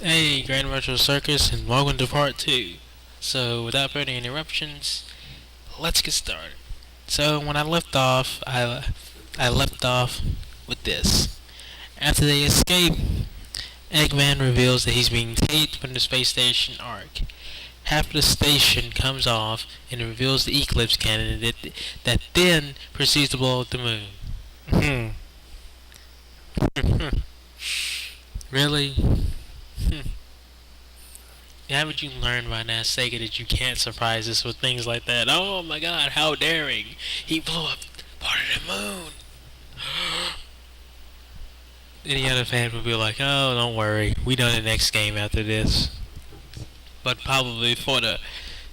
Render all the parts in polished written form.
Hey, Grand Retro Circus, and welcome to part 2. So, without further interruptions, let's get started. So, when I left off, I left off with this. After they escape, Eggman reveals that he's being taped from the space station Ark. Half of the station comes off and reveals the Eclipse cannon that then proceeds to blow up the moon. Really? Haven't you learned by now, Sega, that you can't surprise us with things like that? Oh my god, how daring! He blew up part of the moon! Any other fan would be like, oh, don't worry, we know the next game after this. But probably for the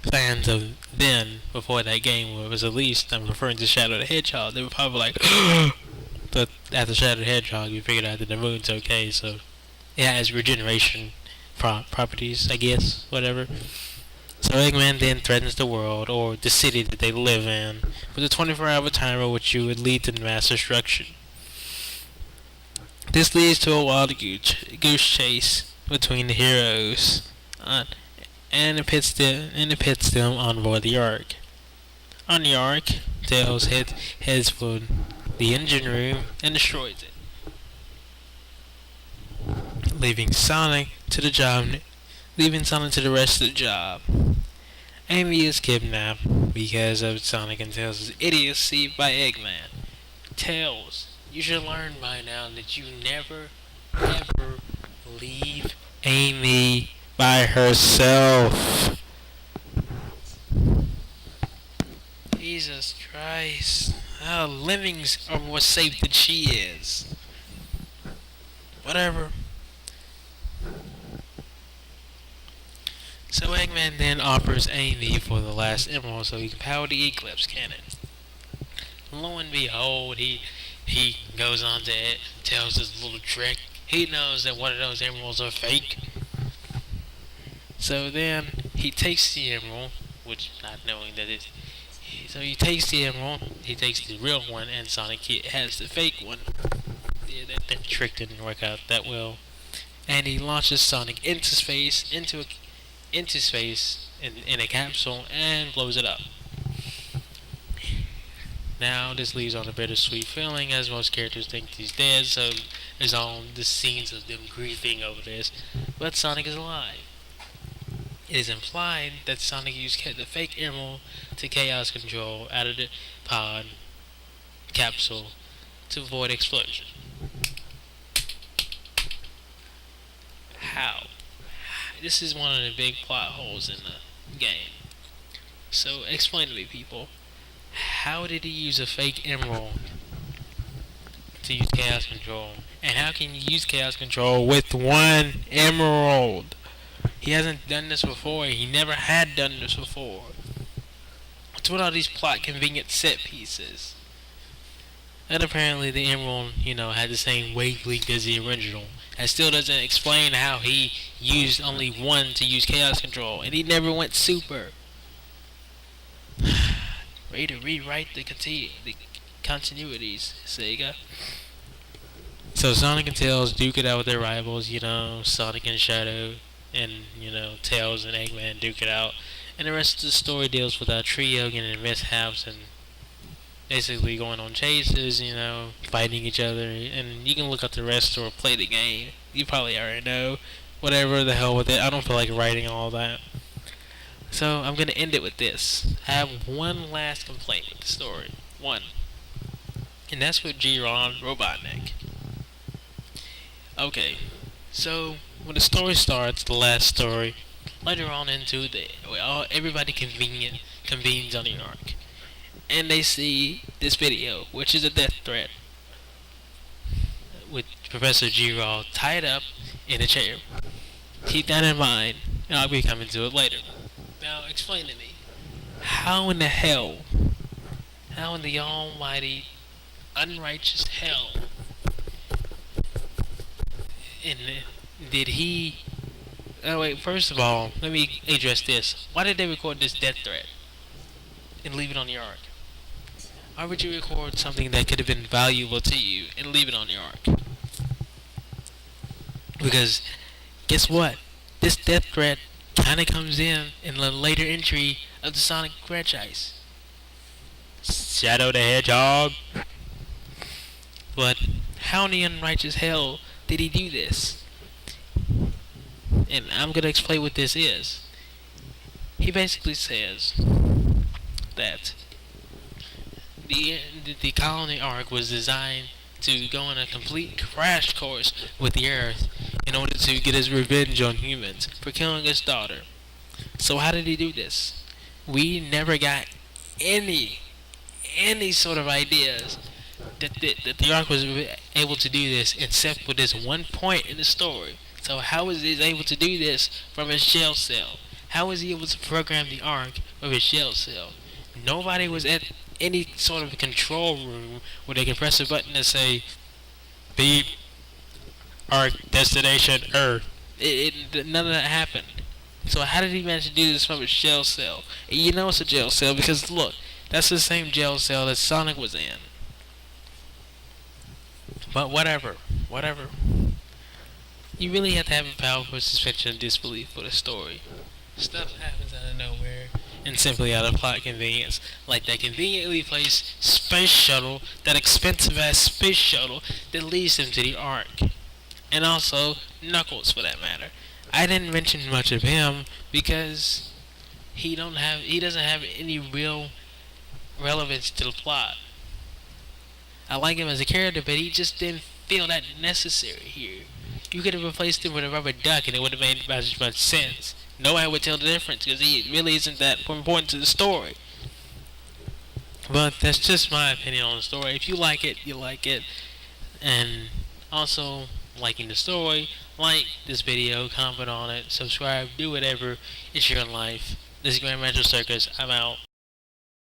fans of then, before that game was released, I'm referring to Shadow the Hedgehog, they were probably like, but after Shadow the Hedgehog, you figured out that the moon's okay, so it has regeneration properties, I guess, whatever. So Eggman then threatens the world, or the city that they live in, with a 24-hour timer which would lead to mass destruction. This leads to a wild goose chase between the heroes, and it pits them on board the Ark. On the Ark, Tails heads for the engine room and destroys it, leaving Sonic to the rest of the job. Amy is kidnapped because of Sonic and Tails' idiocy by Eggman. Tails, you should learn by now that you never, ever leave Amy by herself. Jesus Christ. Lemmings are more safe than she is. Whatever. So Eggman then offers Amy for the last emerald so he can power the Eclipse cannon. Lo and behold, he goes on to it, tells his little trick. He knows that one of those emeralds are fake. So then he takes the emerald, which not knowing that it. So he takes the emerald, he takes the real one, and Sonic has the fake one. Yeah, that trick didn't work out that well. And he launches Sonic into space, in a capsule, and blows it up. Now this leaves on a bittersweet feeling, as most characters think he's dead, so there's all the scenes of them grieving over this. But Sonic is alive. It is implied that Sonic used the fake emerald to chaos control out of the pod capsule to avoid explosion. How? This is one of the big plot holes in the game. So explain to me, people. How did he use a fake emerald to use chaos control? And how can you use chaos control with one emerald? He hasn't done this before. He never had done this before. What's with all these plot convenient set pieces? And apparently the emerald, had the same wavelength as the original. That still doesn't explain how he used only one to use chaos control, and he never went super. Ready to rewrite the continuities, Sega. So Sonic and Tails duke it out with their rivals, Sonic and Shadow, and, Tails and Eggman duke it out. And the rest of the story deals with our trio getting in mishaps and basically going on chases, fighting each other. And you can look up the rest or play the game. You probably already know. Whatever the hell with it. I don't feel like writing all that. So I'm going to end it with this. I have one last complaint with the story. One. And that's with G-Ron Robotnik. Okay. So when the story starts, the last story, later on into everybody convenes on the Ark. And they see this video, which is a death threat, with Professor G-Ron tied up in a chair. Keep that in mind, and I'll be coming to it later. Now, explain to me, how in the almighty, unrighteous hell, did he... Oh wait, first of all, let me address this. Why did they record this death threat and leave it on the Ark? Why would you record something that could have been valuable to you and leave it on the Ark? Because guess what? This death threat kinda comes in the later entry of the Sonic franchise. Shadow the Hedgehog. But how in the unrighteous hell did he do this? And I'm gonna explain what this is. He basically says that the colony arc was designed to go on a complete crash course with the Earth in order to get his revenge on humans for killing his daughter. So how did he do this? We never got any sort of ideas that the arc was able to do this except for this one point in the story. So how was he able to do this from his shell cell? How was he able to program the arc from his shell cell? Nobody was at any sort of control room where they can press a button and say, beep, arc destination Earth. None of that happened. So how did he manage to do this from his shell cell? And you know it's a jail cell because look, that's the same jail cell that Sonic was in. But whatever. You really have to have a powerful suspension of disbelief for the story. Stuff happens out of nowhere and simply out of plot convenience. Like that conveniently placed space shuttle, that expensive ass space shuttle that leads them to the Ark. And also Knuckles for that matter. I didn't mention much of him because he doesn't have any real relevance to the plot. I like him as a character, but he just didn't feel that necessary here. You could have replaced him with a rubber duck and it would have made as much sense. Nobody would tell the difference because he really isn't that important to the story. But that's just my opinion on the story. If you like it, you like it. And also, liking the story, like this video, comment on it, subscribe, do whatever. It's your life. This is Grand Metro Circus. I'm out.